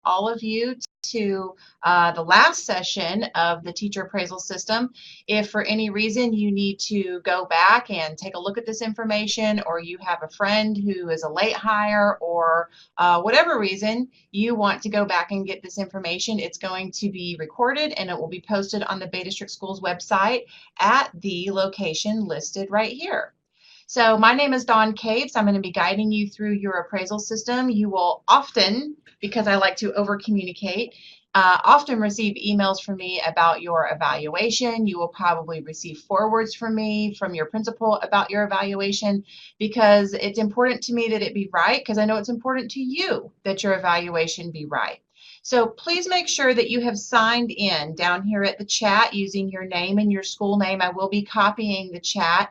all of you to the last session of the teacher appraisal system. If for any reason you need to go back and take a look at this information, or you have a friend who is a late hire, or whatever reason you want to go back and get this information, it's going to be recorded and it will be posted on the Bay District Schools website at the location listed right here. So my name is Dawn Caves. I'm going to be guiding you through your appraisal system. You will often, because I like to over communicate, often receive emails from me about your evaluation. You will probably receive forwards from me, from your principal about your evaluation, because it's important to me that it be right, because I know it's important to you that your evaluation be right. So please make sure that you have signed in down here at the chat using your name and your school name. I will be copying the chat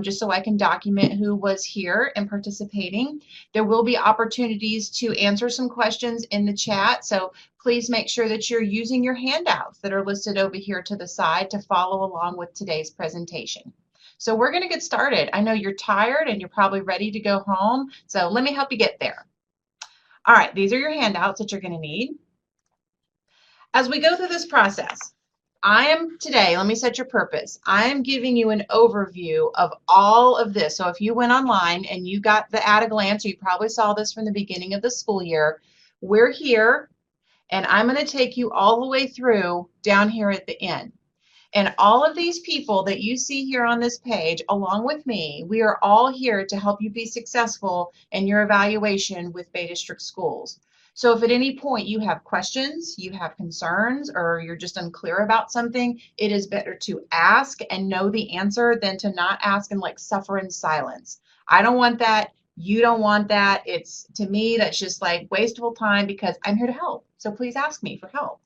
just so I can document who was here and participating. There will be opportunities to answer some questions in the chat, so please make sure that you're using your handouts that are listed over here to the side to follow along with today's presentation. So we're going to get started. I know you're tired and you're probably ready to go home, so let me help you get there. All right, these are your handouts that you're going to need. As we go through this process, today, let me set your purpose. I am giving you an overview of all of this. So if you went online and you got the at a glance, or you probably saw this from the beginning of the school year, we're here and I'm going to take you all the way through down here at the end. And all of these people that you see here on this page, along with me, we are all here to help you be successful in your evaluation with Bay District Schools. So if at any point you have questions, you have concerns, or you're just unclear about something, it is better to ask and know the answer than to not ask and like suffer in silence. I don't want that. You don't want that. It's, to me, that's just like wasteful time, because I'm here to help. So please ask me for help.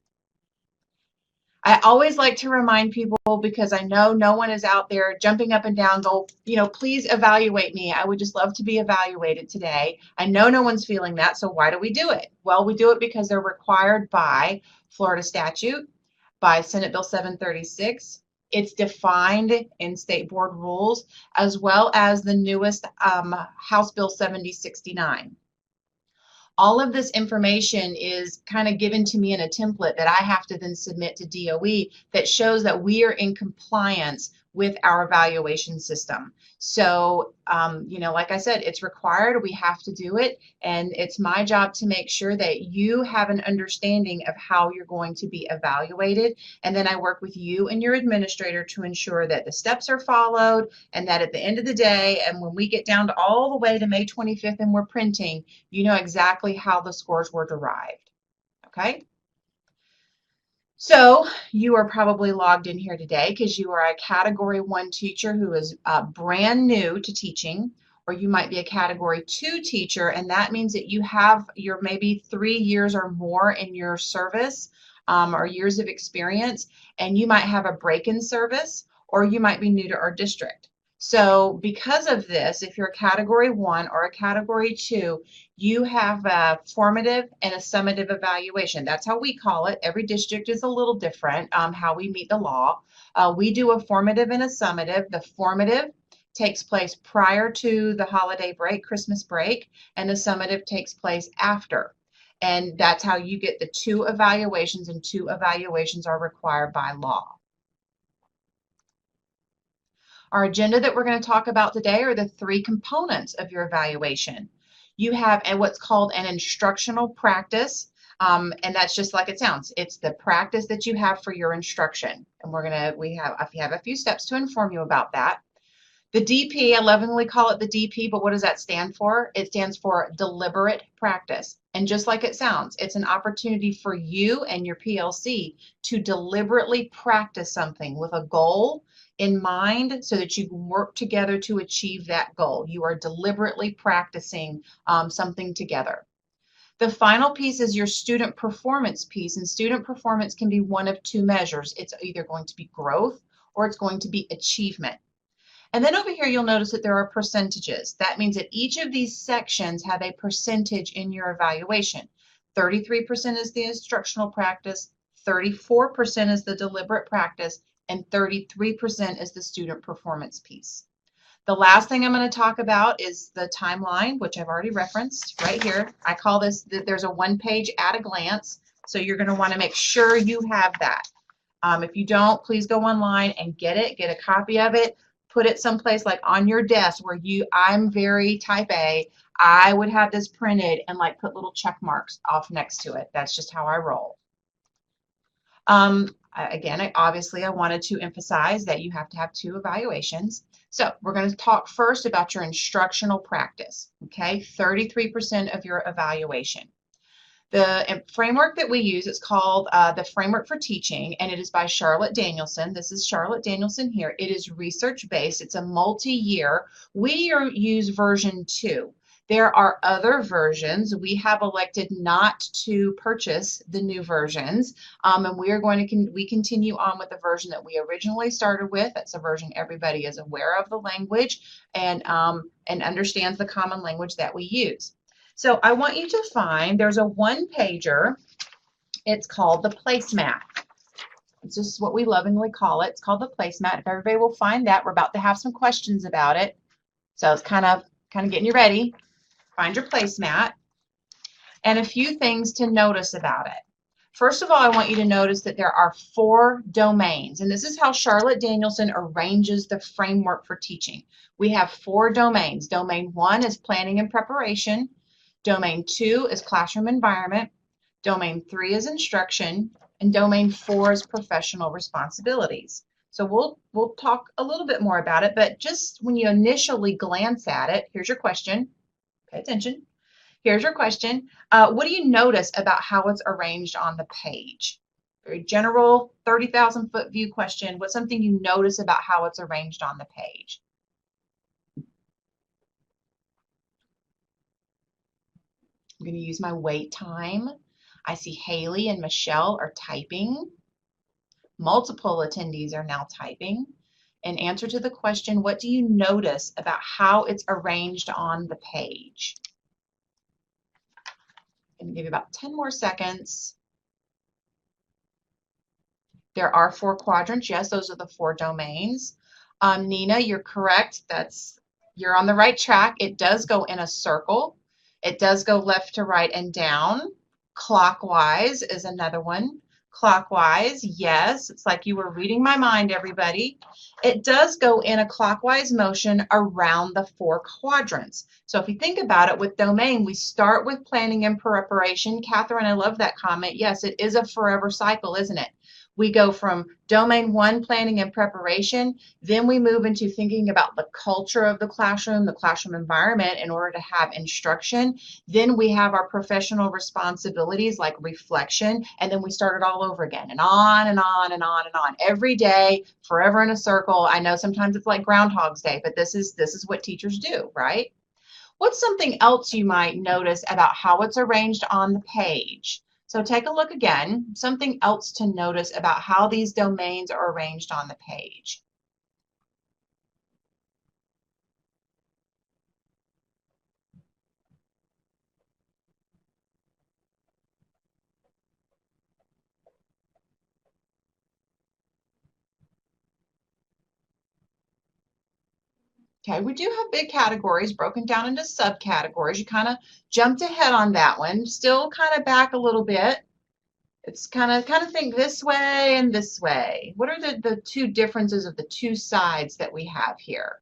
I always like to remind people, because I know no one is out there jumping up and down, go, please evaluate me. I would just love to be evaluated today. I know no one's feeling that, so why do we do it? Well, we do it because they're required by Florida statute, by Senate Bill 736. It's defined in state board rules, as well as the newest House Bill 7069. All of this information is kind of given to me in a template that I have to then submit to DOE that shows that we are in compliance with our evaluation system. So, like I said, it's required. We have to do it. And it's my job to make sure that you have an understanding of how you're going to be evaluated. And then I work with you and your administrator to ensure that the steps are followed, and that at the end of the day, and when we get down to all the way to May 25th and we're printing, you know exactly how the scores were derived. Okay? So you are probably logged in here today because you are a Category 1 teacher who is brand new to teaching, or you might be a Category 2 teacher, and that means that you have your maybe 3 years or more in your service, or years of experience, and you might have a break-in service, or you might be new to our district. So because of this, if you're a Category 1 or a Category 2, you have a formative and a summative evaluation. That's how we call it. Every district is a little different how we meet the law. We do a formative and a summative. The formative takes place prior to the holiday break, Christmas break, and the summative takes place after. And that's how you get the 2 evaluations, and 2 evaluations are required by law. Our agenda that we're going to talk about today are the 3 components of your evaluation. You have what's called an instructional practice, and that's just like it sounds. It's the practice that you have for your instruction, and we have a few steps to inform you about that. The DP, I lovingly call it the DP, but what does that stand for? It stands for deliberate practice. And just like it sounds, it's an opportunity for you and your PLC to deliberately practice something with a goal in mind so that you can work together to achieve that goal. You are deliberately practicing something together. The final piece is your student performance piece, and student performance can be one of 2 measures. It's either going to be growth or it's going to be achievement. And then over here, you'll notice that there are percentages. That means that each of these sections have a percentage in your evaluation. 33% is the instructional practice, 34% is the deliberate practice, and 33% is the student performance piece. The last thing I'm going to talk about is the timeline, which I've already referenced right here. I call this, there's a one-page at a glance, so you're going to want to make sure you have that. If you don't, please go online and get it, get a copy of it, put it someplace like on your desk where I'm very type A. I would have this printed and like put little check marks off next to it. That's just how I roll. Again, obviously I wanted to emphasize that you have to have 2 evaluations. So we're going to talk first about your instructional practice, okay? 33% of your evaluation. The framework that we use is called the Framework for Teaching, and it is by Charlotte Danielson. This is Charlotte Danielson here. It is research-based. It's a multi-year. We use version 2. There are other versions. We have elected not to purchase the new versions, and we are going to we continue on with the version that we originally started with. That's a version everybody is aware of the language and understands the common language that we use. So I want you to find, there's a one-pager. It's called the placemat. It's just what we lovingly call it. It's called the placemat. If everybody will find that, we're about to have some questions about it. So it's kind of getting you ready. Find your placemat, and a few things to notice about it. First of all, I want you to notice that there are 4 domains, and this is how Charlotte Danielson arranges the framework for teaching. We have 4 domains. Domain 1 is planning and preparation. Domain 2 is classroom environment. Domain 3 is instruction, and domain 4 is professional responsibilities. So we'll talk a little bit more about it, but just when you initially glance at it, here's your question. Pay attention. Here's your question. What do you notice about how it's arranged on the page? Very general 30,000 foot view question. What's something you notice about how it's arranged on the page? I'm going to use my wait time. I see Haley and Michelle are typing. Multiple attendees are now typing. In answer to the question, what do you notice about how it's arranged on the page? I'm going to give you about 10 more seconds. There are 4 quadrants. Yes, those are the 4 domains. Nina, you're correct. You're on the right track. It does go in a circle. It does go left to right and down. Clockwise is another one. Clockwise, yes, it's like you were reading my mind, everybody. It does go in a clockwise motion around the 4 quadrants. So if you think about it with domain, we start with planning and preparation. Catherine, I love that comment. Yes, it is a forever cycle, isn't it? We go from domain 1, planning and preparation, then we move into thinking about the culture of the classroom environment in order to have instruction. Then we have our professional responsibilities like reflection, and then we start it all over again, and on and on and on and on. Every day, forever in a circle. I know sometimes it's like Groundhog's Day, but this is what teachers do, right? What's something else you might notice about how it's arranged on the page? So take a look again, something else to notice about how these domains are arranged on the page. Okay, we do have big categories broken down into subcategories. You kind of jumped ahead on that one, still kind of back a little bit. It's kind of think this way and this way. What are the 2 differences of the 2 sides that we have here?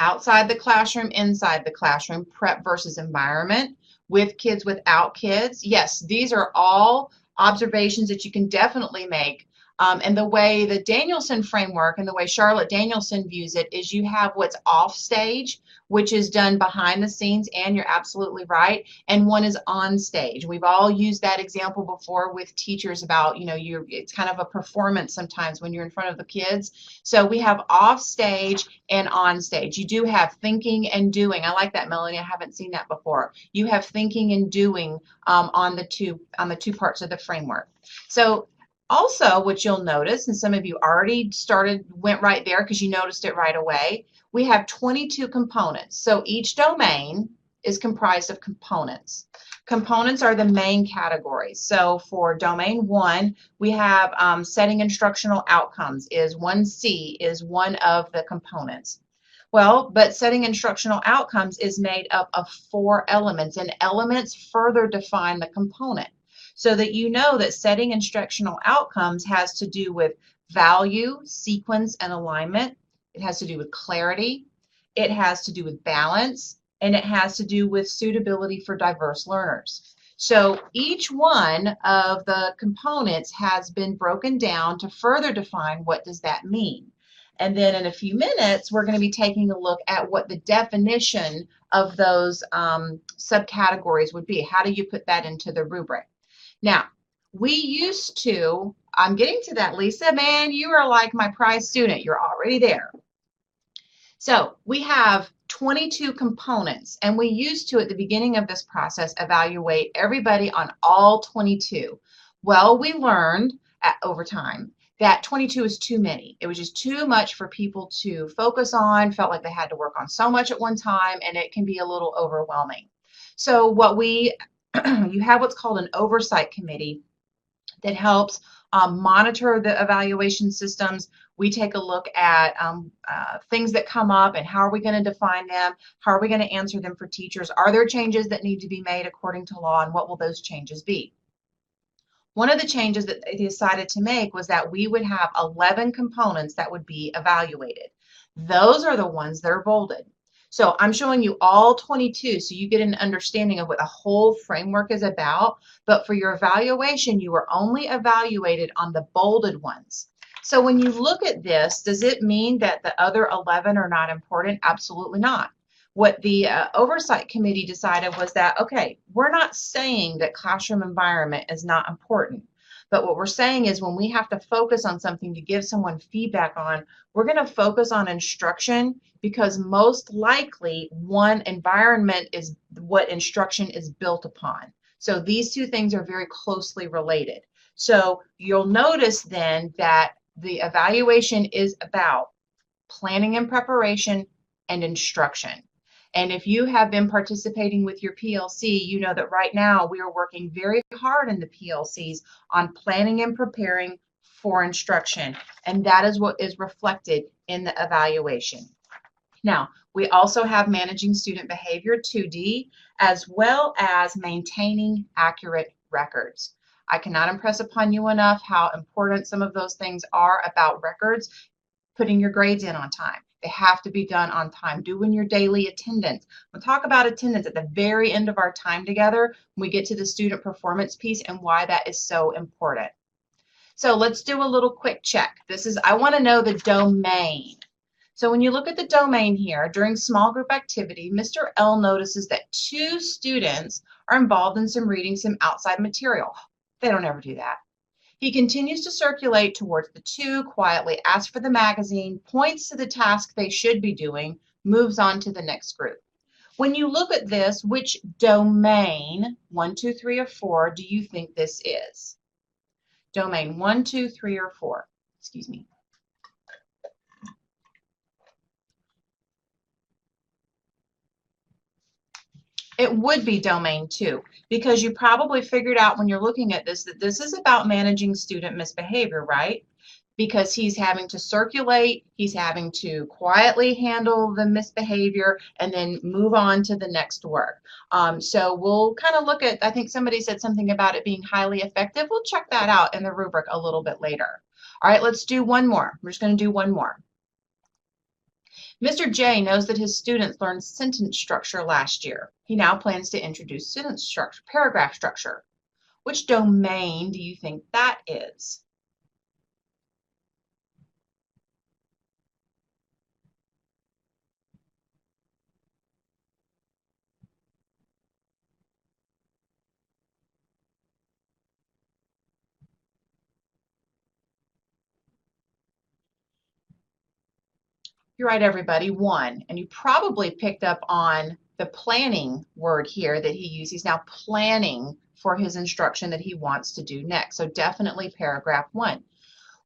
Outside the classroom, inside the classroom, prep versus environment, with kids, without kids. Yes, these are all observations that you can definitely make. And the way the Danielson framework and the way Charlotte Danielson views it is you have what's off stage, which is done behind the scenes, and you're absolutely right, and one is on stage. We've all used that example before with teachers about, it's kind of a performance sometimes when you're in front of the kids. So we have off stage and on stage. You do have thinking and doing. I like that, Melanie. I haven't seen that before. You have thinking and doing on the two parts of the framework. So also, what you'll notice, and some of you already went right there because you noticed it right away, we have 22 components. So each domain is comprised of components. Components are the main categories. So for domain 1, we have setting instructional outcomes is 1C is one of the components. Well, but setting instructional outcomes is made up of 4 elements, and elements further define the component. So that you know that setting instructional outcomes has to do with value, sequence, and alignment. It has to do with clarity. It has to do with balance, and it has to do with suitability for diverse learners. So each one of the components has been broken down to further define what does that mean. And then in a few minutes, we're going to be taking a look at what the definition of those subcategories would be. How do you put that into the rubric? Now, we used to, I'm getting to that, Lisa. Man, you are like my prize student. You're already there. So we have 22 components, and we used to, at the beginning of this process, evaluate everybody on all 22. Well, we learned over time that 22 is too many. It was just too much for people to focus on, felt like they had to work on so much at one time, and it can be a little overwhelming. So what you have what's called an oversight committee that helps monitor the evaluation systems. We take a look at things that come up and how are we going to define them? How are we going to answer them for teachers? Are there changes that need to be made according to law, and what will those changes be? One of the changes that they decided to make was that we would have 11 components that would be evaluated. Those are the ones that are bolded. So I'm showing you all 22 so you get an understanding of what the whole framework is about, but for your evaluation, you are only evaluated on the bolded ones. So when you look at this, does it mean that the other 11 are not important? Absolutely not. What the oversight committee decided was that, okay, we're not saying that classroom environment is not important, but what we're saying is when we have to focus on something to give someone feedback on, we're going to focus on instruction, because most likely one environment is what instruction is built upon. So these two things are very closely related. So you'll notice then that the evaluation is about planning and preparation and instruction. And if you have been participating with your PLC, you know that right now we are working very hard in the PLCs on planning and preparing for instruction. And that is what is reflected in the evaluation. Now, we also have managing student behavior, 2D, as well as maintaining accurate records. I cannot impress upon you enough how important some of those things are about records, putting your grades in on time. They have to be done on time. Doing your daily attendance. We'll talk about attendance at the very end of our time together when we get to the student performance piece and why that is so important. So let's do a little quick check. I want to know the domain. So when you look at the domain here, during small group activity, Mr. L notices that 2 students are involved in some reading some outside material. They don't ever do that. He continues to circulate towards the 2, quietly asks for the magazine, points to the task they should be doing, moves on to the next group. When you look at this, which domain, 1, 2, 3, or 4, do you think this is? Domain 1, 2, 3, or 4. Excuse me. It would be domain 2, because you probably figured out when you're looking at this that this is about managing student misbehavior, right? Because he's having to circulate, he's having to quietly handle the misbehavior and then move on to the next work. So we'll kind of look at, I think somebody said something about it being highly effective. We'll check that out in the rubric a little bit later. All right, let's do one more. We're just going to do one more. Mr. J knows that his students learned sentence structure last year. He now plans to introduce sentence structure, paragraph structure. Which domain do you think that is? You're right, everybody, 1. And you probably picked up on the planning word here that he used. He's now planning for his instruction that he wants to do next. So definitely paragraph 1.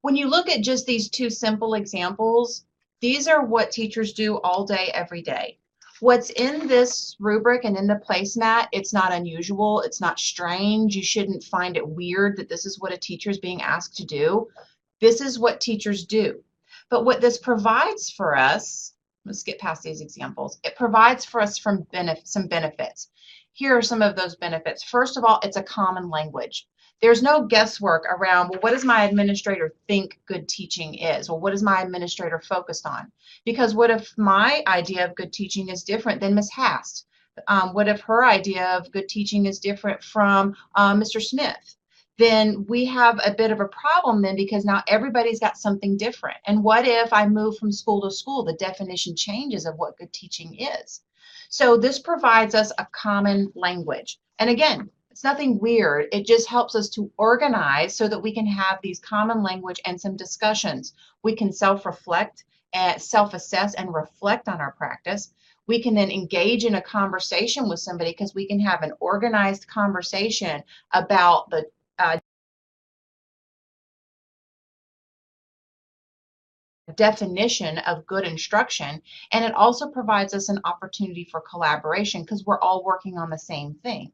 When you look at just these 2 simple examples, These are what teachers do all day, every day. What's in this rubric and in the placemat, it's not unusual, it's not strange. You shouldn't find it weird that this is what a teacher is being asked to do. This is what teachers do. But what this provides for us, let's get past these examples, it provides for us some benefits. Here are some of those benefits. First of all, it's a common language. There's no guesswork around, well, what does my administrator think good teaching is? Well, what is my administrator focused on? Because what if my idea of good teaching is different than Ms. Hast? What if her idea of good teaching is different from Mr. Smith? Then we have a bit of a problem then, because now everybody's got something different. And what if I move from school to school, the definition changes of what good teaching is? So this provides us a common language. And again, it's nothing weird. It just helps us to organize so that we can have these common language and some discussions. We can self-reflect and self-assess and reflect on our practice. We can then engage in a conversation with somebody because we can have an organized conversation about the definition of good instruction, and it also provides us an opportunity for collaboration because we're all working on the same thing.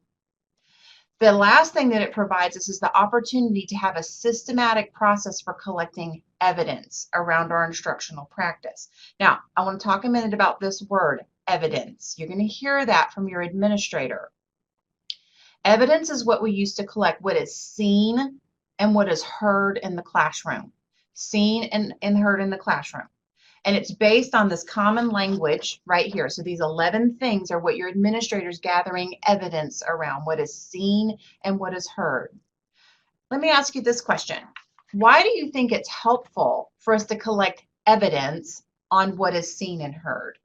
The last thing that it provides us is the opportunity to have a systematic process for collecting evidence around our instructional practice. Now, I want to talk a minute about this word, evidence. You're going to hear that from your administrator. Evidence is what we use to collect what is seen and what is heard in the classroom. Seen and heard in the classroom. And it's based on this common language right here. So these 11 things are what your administrator's gathering evidence around, what is seen and what is heard. Let me ask you this question. Why do you think it's helpful for us to collect evidence on what is seen and heard?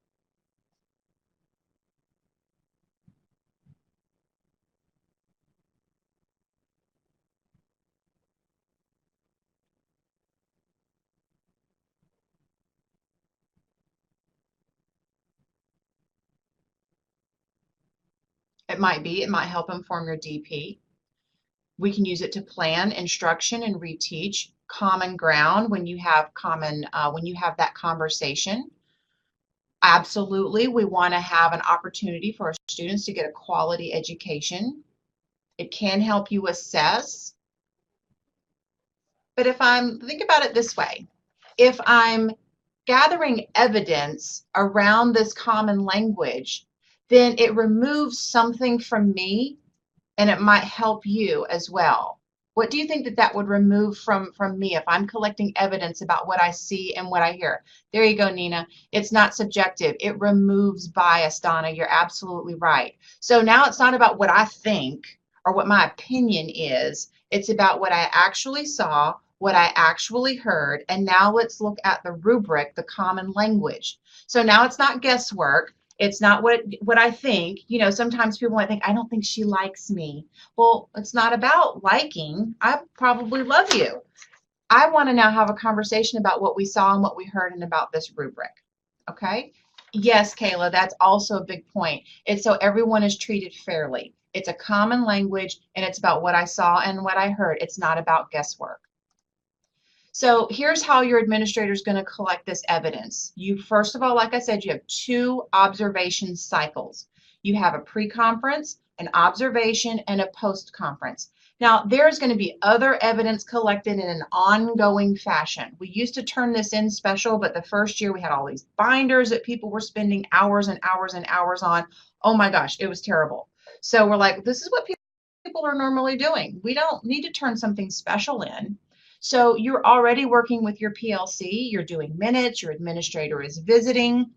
It might help inform your DP. We can use it to plan instruction and reteach. Common ground when you have that conversation. Absolutely, we want to have an opportunity for our students to get a quality education. It can help you assess. But think about it this way, if I'm gathering evidence around this common language, then it removes something from me and it might help you as well. What do you think that would remove from me if I'm collecting evidence about what I see and what I hear? There you go, Nina. It's not subjective. It removes bias, Donna. You're absolutely right. So now it's not about what I think or what my opinion is. It's about what I actually saw, what I actually heard, and now let's look at the rubric, the common language. So now it's not guesswork. It's not what I think. You know, sometimes people might think, I don't think she likes me. Well, it's not about liking. I probably love you. I want to now have a conversation about what we saw and what we heard and about this rubric. Okay? Yes, Kayla, that's also a big point. It's so everyone is treated fairly. It's a common language and it's about what I saw and what I heard. It's not about guesswork. So here's how your administrator is going to collect this evidence. You, first of all, like I said, you have 2 observation cycles. You have a pre-conference, an observation, and a post-conference. Now, there's going to be other evidence collected in an ongoing fashion. We used to turn this in special, but the first year we had all these binders that people were spending hours and hours and hours on. Oh my gosh, it was terrible. So we're like, this is what people are normally doing. We don't need to turn something special in. So you're already working with your PLC, you're doing minutes, your administrator is visiting.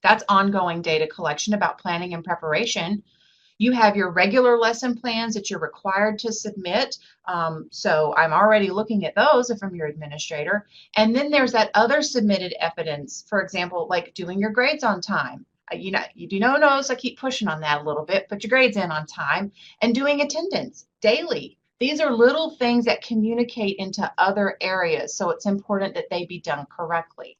That's ongoing data collection about planning and preparation. You have your regular lesson plans that you're required to submit. So I'm already looking at those from your administrator. And then there's that other submitted evidence, for example, like doing your grades on time. You do notice I keep pushing on that a little bit, put your grades in on time, and doing attendance daily. These are little things that communicate into other areas, so it's important that they be done correctly.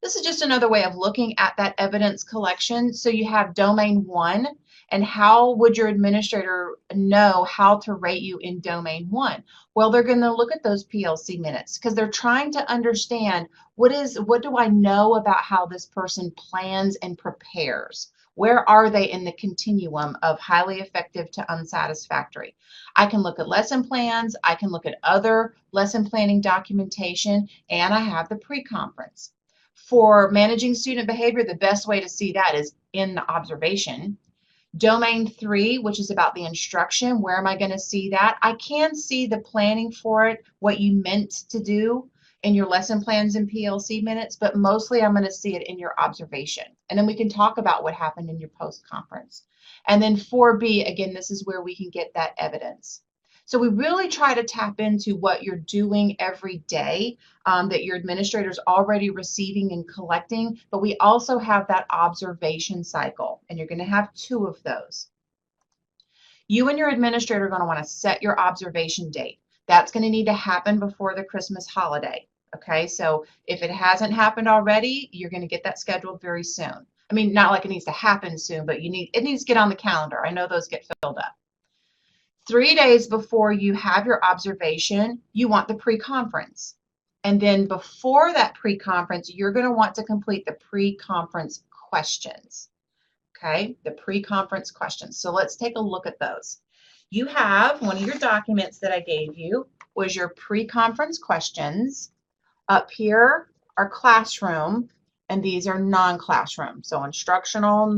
This is just another way of looking at that evidence collection. So you have domain 1, And how would your administrator know how to rate you in domain 1? Well, they're going to look at those PLC minutes because they're trying to understand what do I know about how this person plans and prepares? Where are they in the continuum of highly effective to unsatisfactory? I can look at lesson plans, I can look at other lesson planning documentation, and I have the pre-conference. For managing student behavior, the best way to see that is in the observation. Domain 3, which is about the instruction, where am I going to see that? I can see the planning for it, what you meant to do in your lesson plans and PLC minutes, but mostly I'm going to see it in your observation. And then we can talk about what happened in your post-conference. And then 4B, again, this is where we can get that evidence. So we really try to tap into what you're doing every day that your administrator's already receiving and collecting, but we also have that observation cycle, and you're going to have 2 of those. You and your administrator are going to want to set your observation date. That's going to need to happen before the Christmas holiday. Okay, so if it hasn't happened already, you're going to get that scheduled very soon. I mean, not like it needs to happen soon, but it needs to get on the calendar. I know those get filled up. 3 days before you have your observation, you want the pre-conference. And then before that pre-conference, you're going to want to complete the pre-conference questions. Okay, the pre-conference questions. So let's take a look at those. You have one of your documents that I gave you was your pre-conference questions. Up here are classroom, and these are non-classroom. So instructional,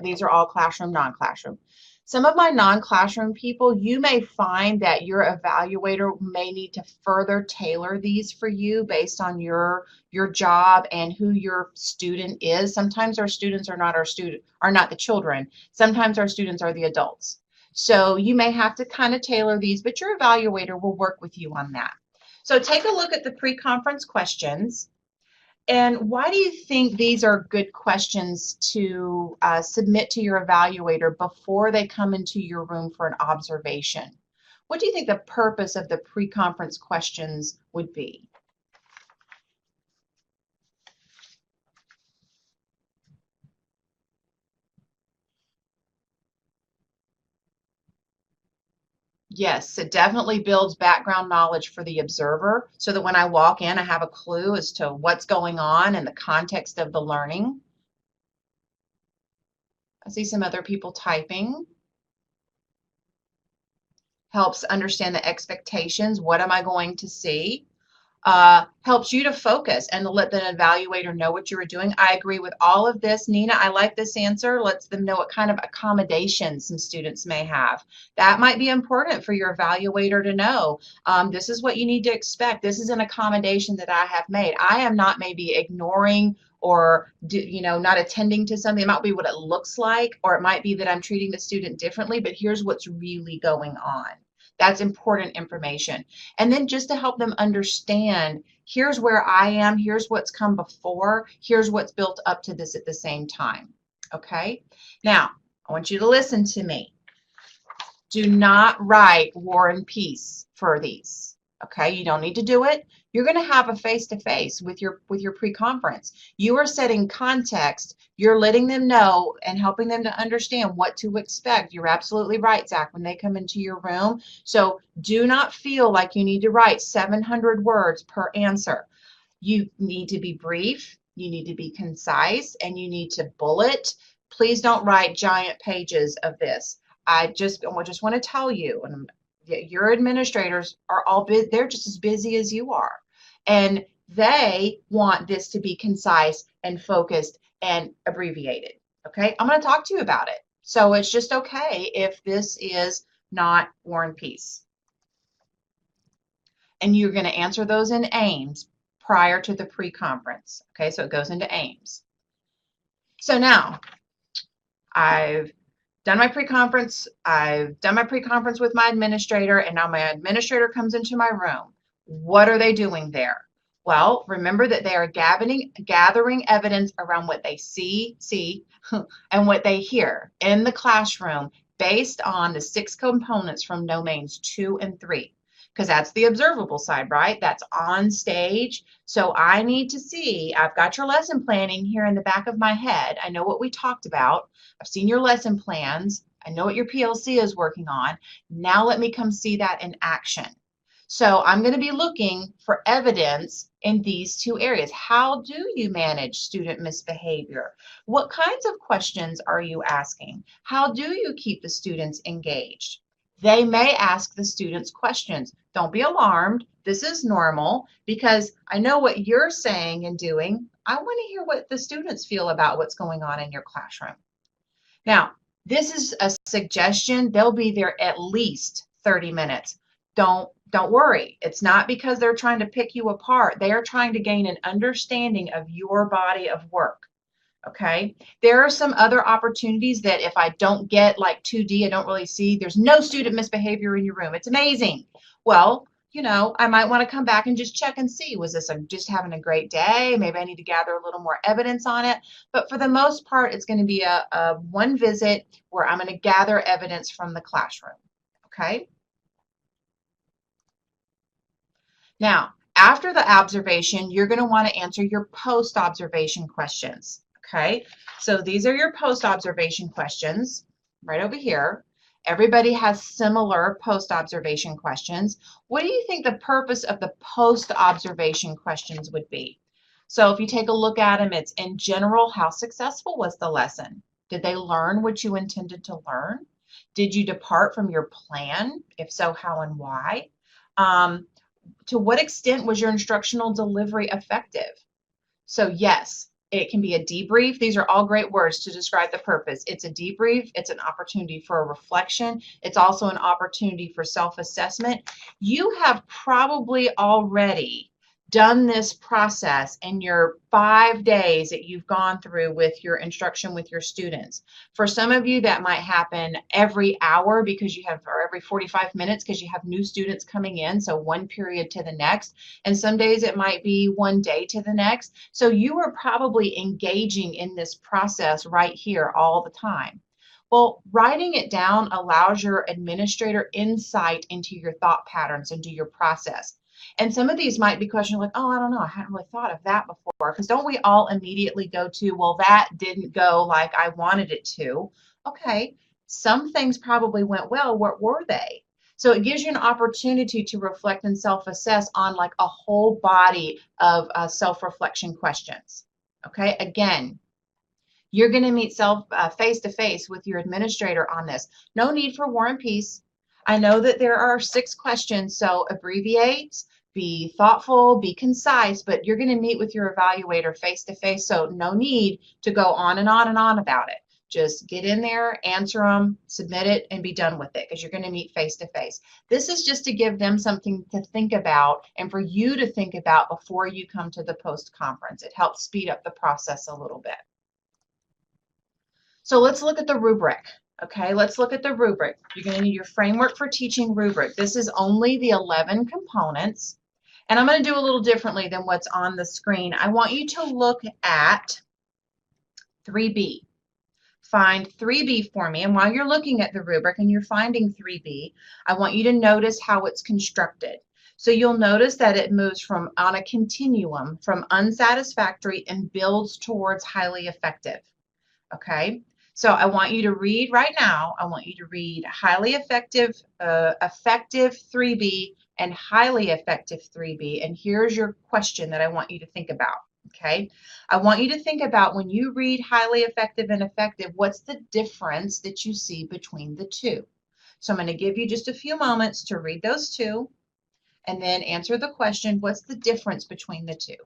these are all classroom, non-classroom. Some of my non-classroom people, you may find that your evaluator may need to further tailor these for you based on your job and who your student is. Sometimes our students are not the children. Sometimes our students are the adults. So you may have to kind of tailor these, but your evaluator will work with you on that. So take a look at the pre-conference questions. And why do you think these are good questions to submit to your evaluator before they come into your room for an observation? What do you think the purpose of the pre-conference questions would be? Yes, it definitely builds background knowledge for the observer so that when I walk in, I have a clue as to what's going on and the context of the learning. I see some other people typing. Helps understand the expectations. What am I going to see? Helps you to focus and to let the evaluator know what you were doing. I agree with all of this. Nina, I like this answer. Lets them know what kind of accommodations some students may have. That might be important for your evaluator to know. This is what you need to expect. This is an accommodation that I have made. I am not maybe ignoring or not attending to something. It might be what it looks like, or it might be that I'm treating the student differently, but here's what's really going on. That's important information. And then just to help them understand, here's where I am, here's what's come before, here's what's built up to this at the same time. Okay? Now, I want you to listen to me. Do not write War and Peace for these. Okay? You don't need to do it. You're going to have a face-to-face with your pre-conference. You are setting context. You're letting them know and helping them to understand what to expect. You're absolutely right, Zach, when they come into your room. So do not feel like you need to write 700 words per answer. You need to be brief. You need to be concise, and you need to bullet. Please don't write giant pages of this. I just want to tell you, and your administrators are they're just as busy as you are, and they want this to be concise and focused and abbreviated. Okay, I'm going to talk to you about it. So it's just okay if this is not War and Peace. And you're going to answer those in Ames prior to the pre-conference. Okay, so it goes into Ames. So now I've done my pre-conference. I've done my pre-conference with my administrator, and now my administrator comes into my room. What are they doing there? Well, remember that they are gathering evidence around what they see, and what they hear in the classroom based on the 6 components from domains 2 and 3. because that's the observable side, right? That's on stage. So I need to see, I've got your lesson planning here in the back of my head. I know what we talked about. I've seen your lesson plans. I know what your PLC is working on. Now let me come see that in action. So I'm going to be looking for evidence in these two areas. How do you manage student misbehavior? What kinds of questions are you asking? How do you keep the students engaged? They may ask the students questions. Don't be alarmed. This is normal because I know what you're saying and doing. I want to hear what the students feel about what's going on in your classroom. Now, this is a suggestion. They'll be there at least 30 minutes. Don't worry. It's not because they're trying to pick you apart. They are trying to gain an understanding of your body of work. Okay. There are some other opportunities that if I don't get like 2D, I don't really see. There's no student misbehavior in your room. It's amazing. Well, I might want to come back and just check and see, was this just having a great day? Maybe I need to gather a little more evidence on it. But for the most part, it's going to be a one visit where I'm going to gather evidence from the classroom. Okay. Now, after the observation, you're going to want to answer your post-observation questions. Okay, so these are your post-observation questions right over here. Everybody has similar post-observation questions. What do you think the purpose of the post-observation questions would be? So if you take a look at them, it's in general, how successful was the lesson? Did they learn what you intended to learn? Did you depart from your plan? If so, how and why? To what extent was your instructional delivery effective? So yes, it can be a debrief. These are all great words to describe the purpose. It's a debrief. It's an opportunity for a reflection. It's also an opportunity for self-assessment. You have probably already done this process in your 5 days that you've gone through with your instruction with your students. For some of you, that might happen every hour because you have, or every 45 minutes because you have new students coming in, so one period to the next. And some days it might be one day to the next. So you are probably engaging in this process right here all the time. Well, writing it down allows your administrator insight into your thought patterns, into your process. And some of these might be questions like, oh, I don't know, I hadn't really thought of that before. Because don't we all immediately go to, well, that didn't go like I wanted it to. Okay, some things probably went well. What were they? So it gives you an opportunity to reflect and self-assess on like a whole body of self-reflection questions. Okay, again, you're going to meet face-to-face with your administrator on this. No need for War and Peace. I know that there are 6 questions, so abbreviate, be thoughtful, be concise, but you're going to meet with your evaluator face-to-face, so no need to go on and on and on about it. Just get in there, answer them, submit it, and be done with it because you're going to meet face-to-face. This is just to give them something to think about and for you to think about before you come to the post-conference. It helps speed up the process a little bit. So let's look at the rubric. Okay, let's look at the rubric. You're going to need your framework for teaching rubric. This is only the 11 components. And I'm going to do a little differently than what's on the screen. I want you to look at 3B. Find 3B for me. And while you're looking at the rubric and you're finding 3B, I want you to notice how it's constructed. So you'll notice that it moves from on a continuum from unsatisfactory and builds towards highly effective. Okay, so I want you to read right now. I want you to read highly effective, effective 3B and highly effective 3B. And here's your question that I want you to think about. Okay, I want you to think about when you read highly effective and effective, what's the difference that you see between the two? So I'm going to give you just a few moments to read those two and then answer the question, what's the difference between the two?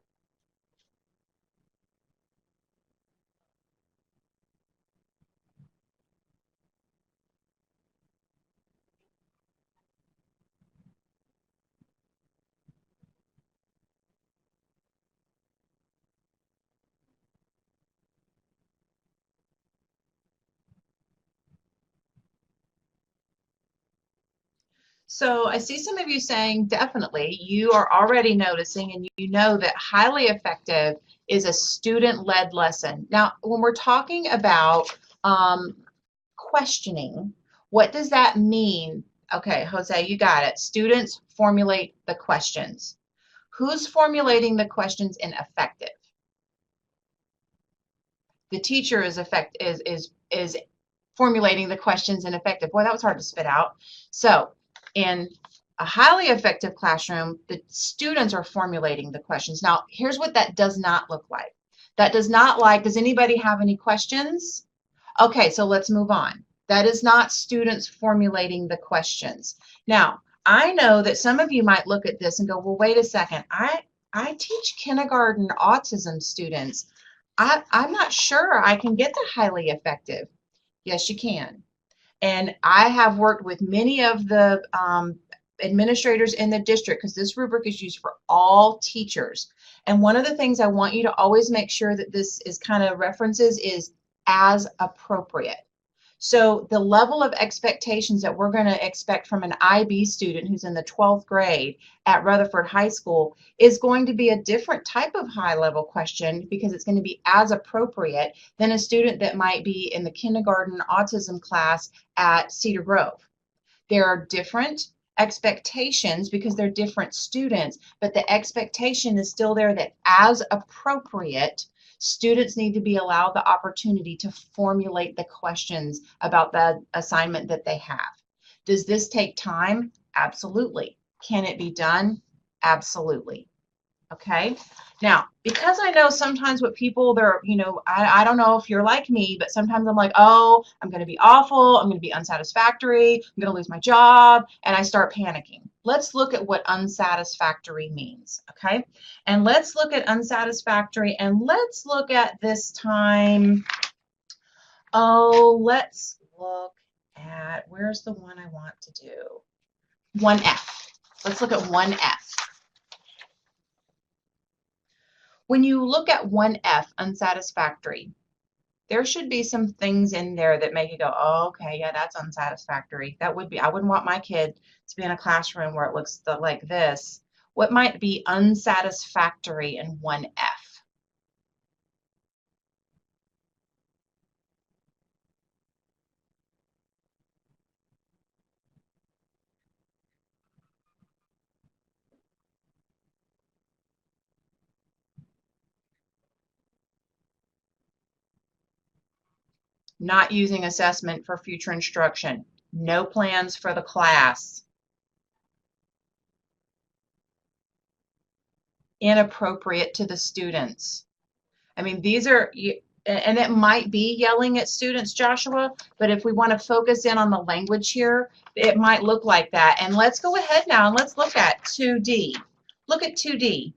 So I see some of you saying definitely. You are already noticing and you know that highly effective is a student-led lesson. Now, when we're talking about questioning, what does that mean? Okay, Jose, you got it. Students formulate the questions. Who's formulating the questions in effective? The teacher is formulating the questions in effective. Boy, that was hard to spit out. So in a highly effective classroom, the students are formulating the questions. Now, here's what that does not look like. That does not like, does anybody have any questions? Okay, so let's move on. That is not students formulating the questions. Now, I know that some of you might look at this and go, well, wait a second. I teach kindergarten autism students. I'm not sure I can get to highly effective. Yes, you can. And I have worked with many of the administrators in the district because this rubric is used for all teachers. And one of the things I want you to always make sure that this is kind of references is as appropriate. So the level of expectations that we're going to expect from an IB student who's in the 12th grade at Rutherford High School is going to be a different type of high level question because it's going to be as appropriate than a student that might be in the kindergarten autism class at Cedar Grove. There are different expectations because they're different students, but the expectation is still there that as appropriate, students need to be allowed the opportunity to formulate the questions about the assignment that they have. Does this take time? Absolutely. Can it be done? Absolutely. Okay. Now, because I know sometimes what people, they're, I don't know if you're like me, but sometimes I'm like, oh, I'm going to be awful. I'm going to be unsatisfactory. I'm going to lose my job. And I start panicking. Let's look at what unsatisfactory means. Okay. And let's look at unsatisfactory and let's look at this time. Oh, let's look at, where's the one I want to do? 1F. Let's look at 1F. When you look at 1F, unsatisfactory, there should be some things in there that make you go, oh, okay, yeah, that's unsatisfactory. That would be, I wouldn't want my kid to be in a classroom where it looks like this. What might be unsatisfactory in 1F? Not using assessment for future instruction. No plans for the class. Inappropriate to the students. I mean, these are, and it might be yelling at students, Joshua, but if we want to focus in on the language here, it might look like that. And let's go ahead now and let's look at 2D. Look at 2D.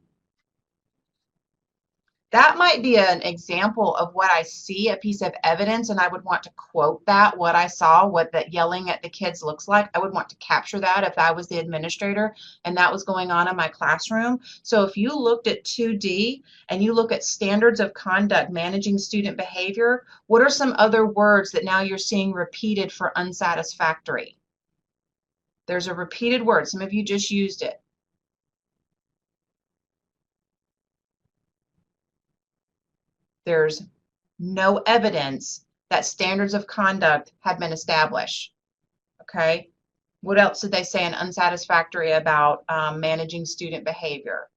That might be an example of what I see, a piece of evidence, and I would want to quote that, what I saw, what that yelling at the kids looks like. I would want to capture that if I was the administrator and that was going on in my classroom. So if you looked at 2D and you look at standards of conduct, managing student behavior, what are some other words that now you're seeing repeated for unsatisfactory? There's a repeated word. Some of you just used it. There's no evidence that standards of conduct have been established. Okay. What else did they say in unsatisfactory about managing student behavior?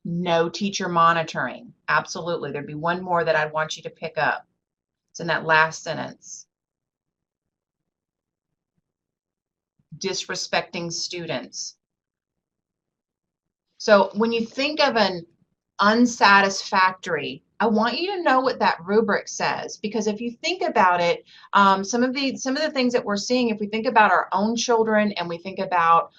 No teacher monitoring. Absolutely. There'd be one more that I'd want you to pick up. It's in that last sentence. Disrespecting students. So when you think of an unsatisfactory, I want you to know what that rubric says, because if you think about it, some of the things that we're seeing, if we think about our own children and we think about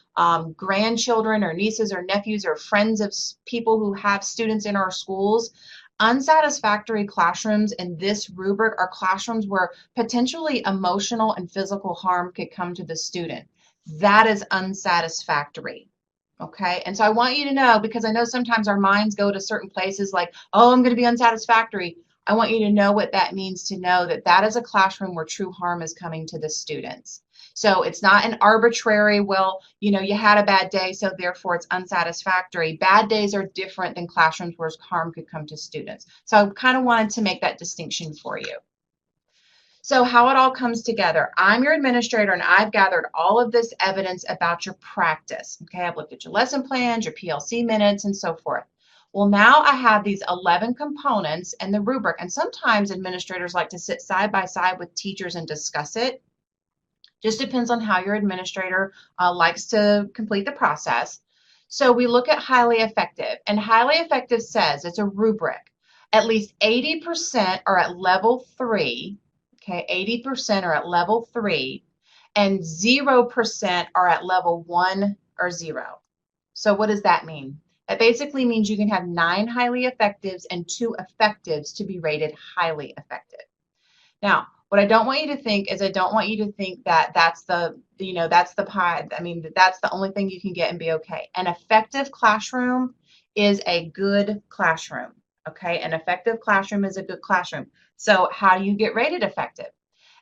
grandchildren or nieces or nephews or friends of people who have students in our schools, unsatisfactory classrooms in this rubric are classrooms where potentially emotional and physical harm could come to the student. That is unsatisfactory. Okay, and so I want you to know, because I know sometimes our minds go to certain places like, oh, I'm going to be unsatisfactory. I want you to know what that means, to know that that is a classroom where true harm is coming to the students. So it's not an arbitrary, well, you had a bad day, so therefore it's unsatisfactory. Bad days are different than classrooms where harm could come to students. So I kind of wanted to make that distinction for you. So how it all comes together. I'm your administrator, and I've gathered all of this evidence about your practice. Okay, I've looked at your lesson plans, your PLC minutes, and so forth. Well, now I have these 11 components and the rubric, and sometimes administrators like to sit side by side with teachers and discuss it. Just depends on how your administrator likes to complete the process. So we look at highly effective, and highly effective says it's a rubric. At least 80% are at level 3. Okay, 80% are at level 3, and 0% are at level 1 or 0. So what does that mean? That basically means you can have 9 highly effectives and 2 effectives to be rated highly effective. Now, what I don't want you to think is I don't want you to think that that's the pie. I mean, that's the only thing you can get and be okay. An effective classroom is a good classroom. Okay, an effective classroom is a good classroom. So how do you get rated effective?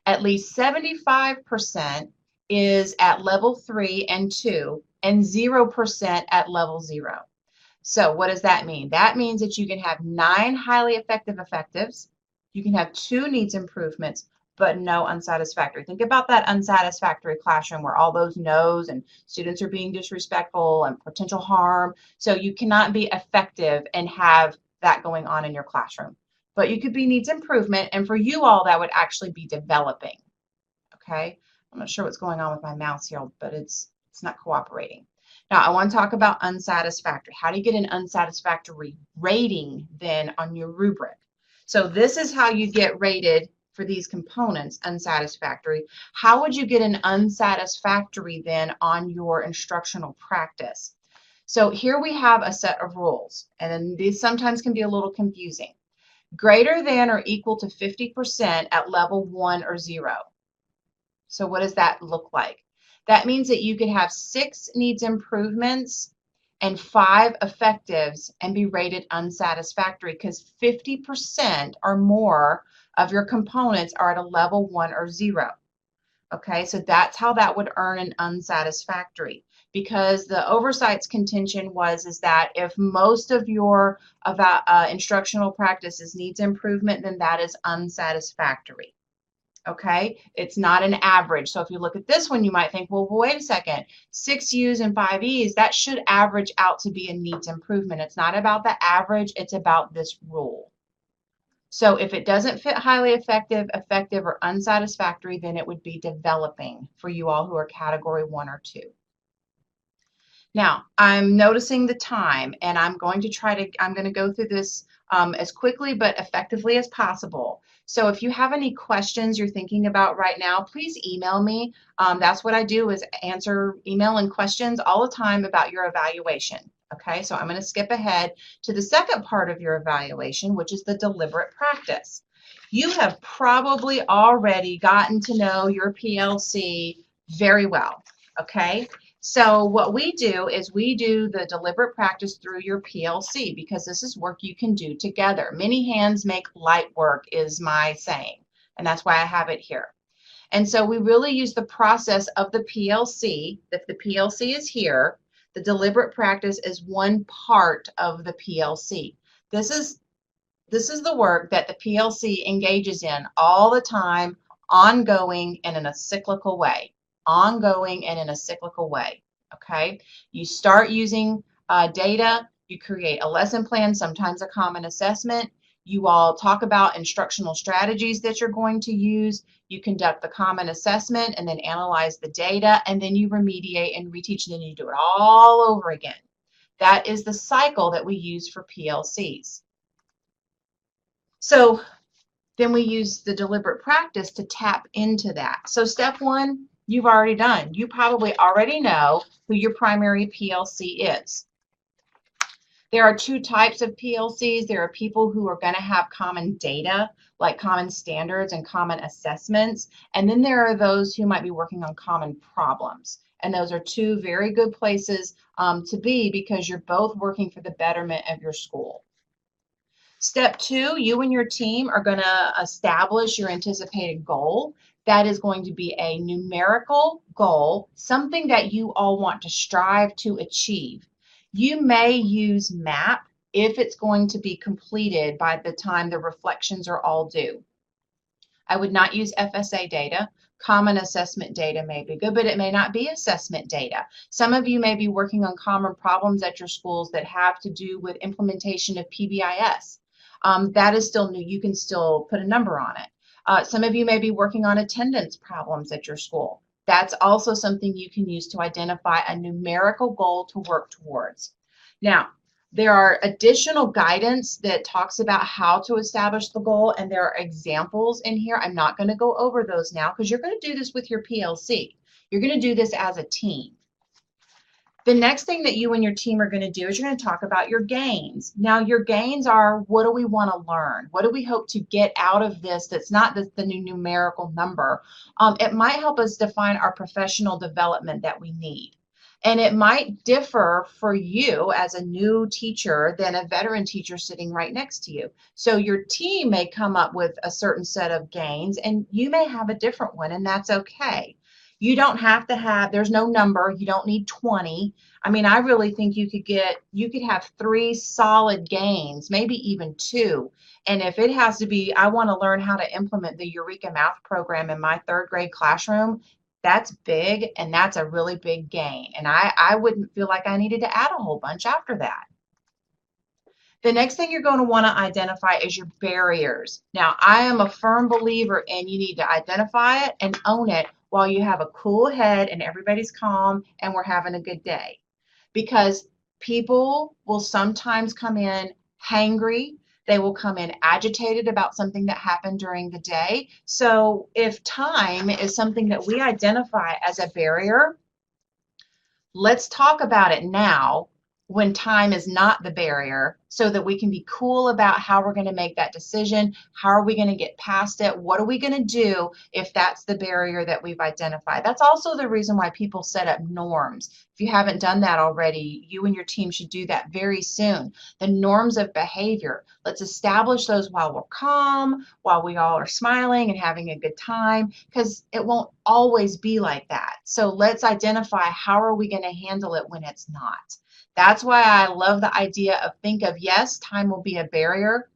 At least 75% is at level 3 and 2, and 0% at level 0. So what does that mean? That means that you can have 9 highly effective effectives, you can have 2 needs improvements, but no unsatisfactory. Think about that unsatisfactory classroom where all those no's and students are being disrespectful and potential harm. So you cannot be effective and have that going on in your classroom. But you could be needs improvement, and for you all, that would actually be developing. Okay, I'm not sure what's going on with my mouse here, but it's not cooperating. Now, I want to talk about unsatisfactory. How do you get an unsatisfactory rating then on your rubric? So this is how you get rated for these components, unsatisfactory. How would you get an unsatisfactory then on your instructional practice? So here we have a set of rules, and then these sometimes can be a little confusing. Greater than or equal to 50% at level 1 or 0. So what does that look like? That means that you could have 6 needs improvements and 5 effectives and be rated unsatisfactory because 50% or more of your components are at a level 1 or 0. Okay, so that's how that would earn an unsatisfactory, because the oversight's contention is that if most of your instructional practices needs improvement, then that is unsatisfactory. Okay, it's not an average. So if you look at this one, you might think, well, wait a second, 6 U's and 5 E's, that should average out to be a needs improvement. It's not about the average, it's about this rule. So if it doesn't fit highly effective, effective, or unsatisfactory, then it would be developing for you all who are category 1 or 2. Now, I'm noticing the time, and I'm going to go through this as quickly but effectively as possible. So if you have any questions you're thinking about right now, please email me. That's what I do, is answer email and questions all the time about your evaluation. Okay, so I'm going to skip ahead to the second part of your evaluation, which is the deliberate practice. You have probably already gotten to know your PLC very well. Okay, so what we do is we do the deliberate practice through your PLC, because this is work you can do together. Many hands make light work is my saying, and that's why I have it here. And so we really use the process of the PLC. If the PLC is here, the deliberate practice is one part of the PLC. This is the work that the PLC engages in all the time, ongoing and in a cyclical way. Ongoing and in a cyclical way. Okay, you start using data, you create a lesson plan, sometimes a common assessment. You all talk about instructional strategies that you're going to use. You conduct the common assessment and then analyze the data, and then you remediate and reteach, and then you do it all over again. That is the cycle that we use for PLCs. So then we use the deliberate practice to tap into that. So step 1, you've already done. You probably already know who your primary PLC is. There are 2 types of PLCs. There are people who are going to have common data, like common standards and common assessments. And then there are those who might be working on common problems. And those are 2 very good places to be, because you're both working for the betterment of your school. Step 2, you and your team are going to establish your anticipated goal. that is going to be a numerical goal, something that you all want to strive to achieve. You may use MAP if it's going to be completed by the time the reflections are all due. I would not use FSA data. Common assessment data may be good, but it may not be assessment data. Some of you may be working on common problems at your schools that have to do with implementation of PBIS. That is still new. You can still put a number on it. Some of you may be working on attendance problems at your school. That's also something you can use to identify a numerical goal to work towards. Now, there are additional guidance that talks about how to establish the goal, and there are examples in here. I'm not going to go over those now because you're going to do this with your PLC. You're going to do this as a team. The next thing that you and your team are going to do is you're going to talk about your gains. Now, your gains are, what do we want to learn? What do we hope to get out of this that's not the new numerical number? It might help us define our professional development that we need. And it might differ for you as a new teacher than a veteran teacher sitting right next to you. So your team may come up with a certain set of gains and you may have a different one, and that's okay. You don't have to have, there's no number, you don't need 20. I mean, I really think you could have 3 solid gains, maybe even 2. And if it has to be, I want to learn how to implement the Eureka Math program in my 3rd grade classroom, that's big, and that's a really big gain. And I wouldn't feel like I needed to add a whole bunch after that. The next thing you're going to want to identify is your barriers. Now, I am a firm believer in you need to identify it and own it while you have a cool head and everybody's calm and we're having a good day. Because people will sometimes come in hangry. They will come in agitated about something that happened during the day. So if time is something that we identify as a barrier, let's talk about it now when time is not the barrier so that we can be cool about how we're going to make that decision. How are we going to get past it? What are we going to do if that's the barrier that we've identified? That's also the reason why people set up norms. If you haven't done that already, you and your team should do that very soon. The norms of behavior. Let's establish those while we're calm, while we all are smiling and having a good time, because it won't always be like that. So let's identify how are we going to handle it when it's not. That's why I love the idea of think of, yes, time will be a barrier,